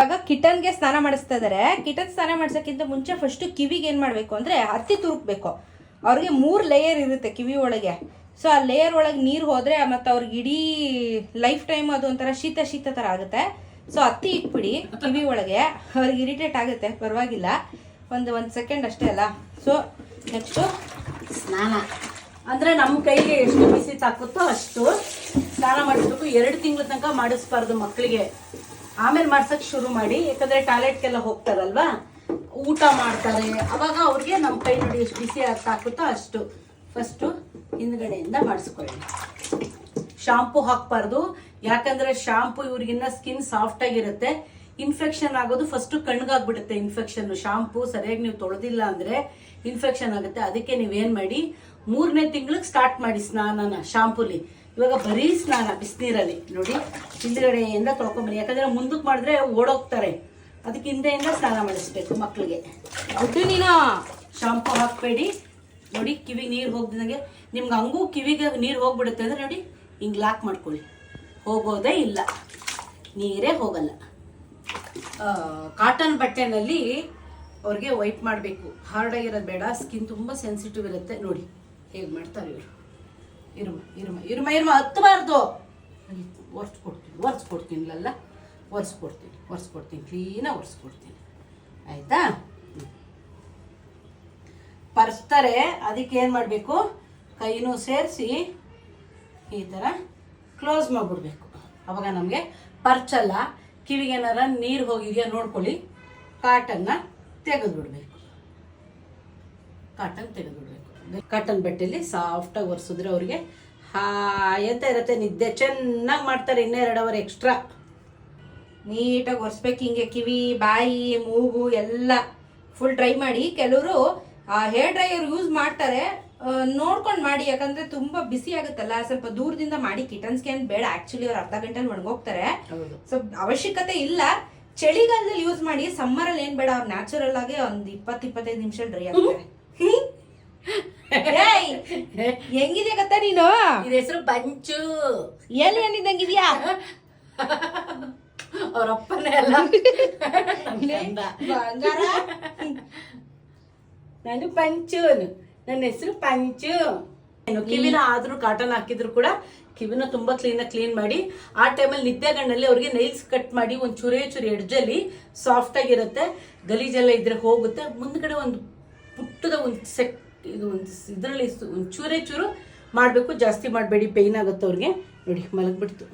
ಇವಾಗ ಕಿಟನ್ಗೆ ಸ್ನಾನ ಮಾಡಿಸ್ತಾ ಇದಾರೆ. ಕಿಟನ್ ಸ್ನಾನ ಮಾಡ್ಸೋಕ್ಕಿಂತ ಮುಂಚೆ ಫಸ್ಟ್ ಕಿವಿಗೆ ಏನ್ ಮಾಡ್ಬೇಕು ಅಂದ್ರೆ ಹತ್ತಿ ತುರುಕ್ಬೇಕು. ಅವ್ರಿಗೆ 3 ಲೇಯರ್ ಇರುತ್ತೆ ಕಿವಿ ಒಳಗೆ. ಸೊ ಆ ಲೇಯರ್ ಒಳಗೆ ನೀರು ಹೋದ್ರೆ ಮತ್ತೆ ಅವ್ರಿಗೆ ಇಡೀ ಲೈಫ್ ಟೈಮ್ ಅದು ಒಂಥರ ಶೀತ ತರ ಆಗುತ್ತೆ. ಸೊ ಹತ್ತಿ ಇಟ್ಬಿಡಿ ಕಿವಿ ಒಳಗೆ, ಅವ್ರಿಗೆ ಇರಿಟೇಟ್ ಆಗುತ್ತೆ, ಪರವಾಗಿಲ್ಲ, ಒಂದು ಸೆಕೆಂಡ್ ಅಷ್ಟೇ ಅಲ್ಲ. ಸೊ ನೆಕ್ಸ್ಟು ಸ್ನಾನ ಅಂದ್ರೆ ನಮ್ಮ ಕೈಗೆ ಎಷ್ಟು ಬಿಸಿ ತಾಕುತ್ತೋ ಅಷ್ಟು ಸ್ನಾನ ಮಾಡಿಸ್ಬೇಕು. 2 ತಿಂಗಳ ತನಕ ಮಾಡಿಸ್ಬಾರ್ದು ಮಕ್ಕಳಿಗೆ. ಆಮೇಲೆ ಮಾಡ್ಸಕ್ ಶುರು ಮಾಡಿ, ಯಾಕಂದ್ರೆ ಟಾಯ್ಲೆಟ್ಗೆಲ್ಲ ಹೋಗ್ತಾರಲ್ವಾ, ಊಟ ಮಾಡ್ತಾರೆ, ಅವಾಗ ಅವ್ರಿಗೆ ನಮ್ಮ ಕೈ ನೋಡಿ ಎಷ್ಟು ಬಿಸಿ ತಾಕುತ್ತೋ ಅಷ್ಟು ಫಸ್ಟು ಹಿಂದ್ಗಡೆಯಿಂದ ಮಾಡಿಸ್ಕೊಳ್ಳಿ. ಶಾಂಪು ಹಾಕ್ಬಾರ್ದು, ಯಾಕಂದ್ರೆ ಶಾಂಪು ಇವ್ರಿಗಿನ್ನ ಸ್ಕಿನ್ ಸಾಫ್ಟ್ ಆಗಿರುತ್ತೆ. ಇನ್ಫೆಕ್ಷನ್ ಆಗೋದು ಫಸ್ಟ್ ಕಣ್ಗಾಗ್ಬಿಡುತ್ತೆ ಇನ್ಫೆಕ್ಷನ್. ಶಾಂಪು ಸರಿಯಾಗಿ ನೀವು ತೊಳೆದಿಲ್ಲ ಅಂದ್ರೆ ಇನ್ಫೆಕ್ಷನ್ ಆಗುತ್ತೆ. ಅದಕ್ಕೆ ನೀವೇನ್ ಮಾಡಿ, 3ನೇ ತಿಂಗಳಿಗೆ ಸ್ಟಾರ್ಟ್ ಮಾಡಿ ಸ್ನಾನನ ಶಾಂಪುಲಿ. ಇವಾಗ ಬರೀ ಸ್ನಾನ ಬಿಸಿನೀರಲ್ಲಿ ನೋಡಿ, ಹಿಂದ್ಗಡೆಯಿಂದ ತೊಳ್ಕೊಂಬರಿ. ಯಾಕಂದ್ರೆ ಮುಂದಕ್ಕೆ ಮಾಡಿದ್ರೆ ಓಡೋಗ್ತಾರೆ, ಅದಕ್ಕೆ ಹಿಂದೆಯಿಂದ ಸ್ನಾನ ಮಾಡಿಸ್ಬೇಕು ಮಕ್ಕಳಿಗೆ. ನೀನು ಶಾಂಪು ಹಾಕ್ಬೇಡಿ. ನೋಡಿ ಕಿವಿಗೆ ನೀರು ಹೋಗ್ದಂಗೆ, ನಿಮ್ಗೆ ಹಂಗೂ ಕಿವಿಗೆ ನೀರು ಹೋಗ್ಬಿಡುತ್ತೆ ಅಂದ್ರೆ ನೋಡಿ ಹಿಂಗೆ ಲಾಕ್ ಮಾಡ್ಕೊಳ್ಳಿ, ಹೋಗೋದೇ ಇಲ್ಲ, ನೀರೇ ಹೋಗಲ್ಲ. ಕಾಟನ್ ಬಟ್ಟೆನಲ್ಲಿ ಅವ್ರಿಗೆ ವೈಪ್ ಮಾಡಬೇಕು. ಹಾರ್ಡ್ ಆಗಿರೋದು ಬೇಡ, ಸ್ಕಿನ್ ತುಂಬ ಸೆನ್ಸಿಟಿವ್ ಇರುತ್ತೆ. ನೋಡಿ ಹೇಗೆ ಮಾಡ್ತಾರೆ ಇವರು. ಇರುಮ ಹತ್ತಬಾರ್ದು. ಒರೆಸ್ಕೊಡ್ತೀನಿಲ್ಲ, ಒರೆಸ್ಕೊಡ್ತೀನಿ ಕ್ಲೀನಾಗಿ ಒರೆಸ್ಕೊಡ್ತೀನಿ, ಆಯ್ತಾ? ಪರ್ಸ್ತಾರೆ, ಅದಕ್ಕೆ ಏನು ಮಾಡಬೇಕು, ಕೈನೂ ಸೇರಿಸಿ ಈ ಥರ ಕ್ಲೋಸ್ ಮಾಡಿಬಿಡ್ಬೇಕು. ಅವಾಗ ನಮಗೆ ಪರ್ಚಲ್ಲ. ಕಿವಿಗೆ ಏನಾರ ನೀರು ಹೋಗಿದೆಯಾ ನೋಡ್ಕೊಳ್ಳಿ, ಕಾಟನ್ನ ತೆಗೆದುಬಿಡ್ಬೇಕು. ಕಾಟನ್ ಬಟ್ಟೆಯಲ್ಲಿ ಸಾಫ್ಟಾಗಿ ಒರೆಸಿದ್ರೆ ಅವ್ರಿಗೆ ಎಂತ ಇರುತ್ತೆ, ನಿದ್ದೆ ಚೆನ್ನಾಗಿ ಮಾಡ್ತಾರೆ. 2 ಅವರ್ ಎಕ್ಸ್ಟ್ರಾ ನೀಟಾಗಿ ಒರೆಸ್ಬೇಕು. ಹಿಂಗೆ ಕಿವಿ, ಬಾಯಿ, ಮೂಗು ಎಲ್ಲ ಫುಲ್ ಡ್ರೈ ಮಾಡಿ. ಕೆಲವರು ಹೇರ್ ಡ್ರೈಯರ್ ಯೂಸ್ ಮಾಡ್ತಾರೆ, ನೋಡ್ಕೊಂಡು ಮಾಡಿ, ಯಾಕಂದ್ರೆ ತುಂಬಾ ಬಿಸಿ ಆಗುತ್ತಲ್ಲ. ಸ್ವಲ್ಪ ದೂರದಿಂದ ಮಾಡಿ. ಕಿಟನ್ಸ್ಗೆ ಏನ್ ಬೇಡ, ಆಕ್ಚುಲಿ ಅವ್ರು ಅರ್ಧ ಗಂಟೆಲಿ ಒಣಗೋಗ್ತಾರೆ. ಸೊ ಅವಶ್ಯಕತೆ ಇಲ್ಲ. ಚಳಿಗಾಲದಲ್ಲಿ ಯೂಸ್ ಮಾಡಿ. ಸಮ್ಮರ್ ಅಲ್ಲಿ ಏನ್ ಬೇಡ, ಅವ್ರು ನ್ಯಾಚುರಲ್ ಆಗಿ ಒಂದು 20-25 ನಿಮಿಷ ಡ್ರೈ ಆಗ್ತಾರೆ. ಹೆಂಗಿದೆ ಗೊತ್ತಾ ನೀನು? ಇದ್ರ ಹೆಸರು ಪಂಚು. ಎಲ್ಲಿ ಏನಿದ್ದಂಗಿದ್ಯಾ? ಅವ್ರಪ್ಪನೇ ಅಲ್ಲ, ನಾನು ಪಂಚು, ನನ್ನ ಹೆಸರು ಪಂಚು. ಕಿವಿನ ಆದ್ರೂ ಕಾಟನ್ ಹಾಕಿದ್ರು ಕೂಡ ಕಿವಿನ ತುಂಬಾ ಕ್ಲೀನ್ ಮಾಡಿ. ಆ ಟೈಮಲ್ಲಿ ನಿದ್ದೆಗಣ್ಣಲ್ಲಿ ಅವ್ರಿಗೆ ನೈಲ್ಸ್ ಕಟ್ ಮಾಡಿ ಒಂದು ಚೂರೇ ಎಡ್ಜಲ್ಲಿ ಸಾಫ್ಟ್ ಆಗಿರುತ್ತೆ. ಗಲೀಜೆಲ್ಲ ಇದ್ರೆ ಹೋಗುತ್ತೆ. ಮುಂದ್ಗಡೆ ಒಂದು ಪುಟ್ಟದ ಇದರಲ್ಲಿ ಒಂದು ಚೂರು ಮಾಡಬೇಕು, ಜಾಸ್ತಿ ಮಾಡಬೇಡಿ, ಪೇಯ್ನ್ ಆಗುತ್ತೆ ಅವ್ರಿಗೆ. ನೋಡಿ ಮಲಗ್ಬಿಡ್ತು.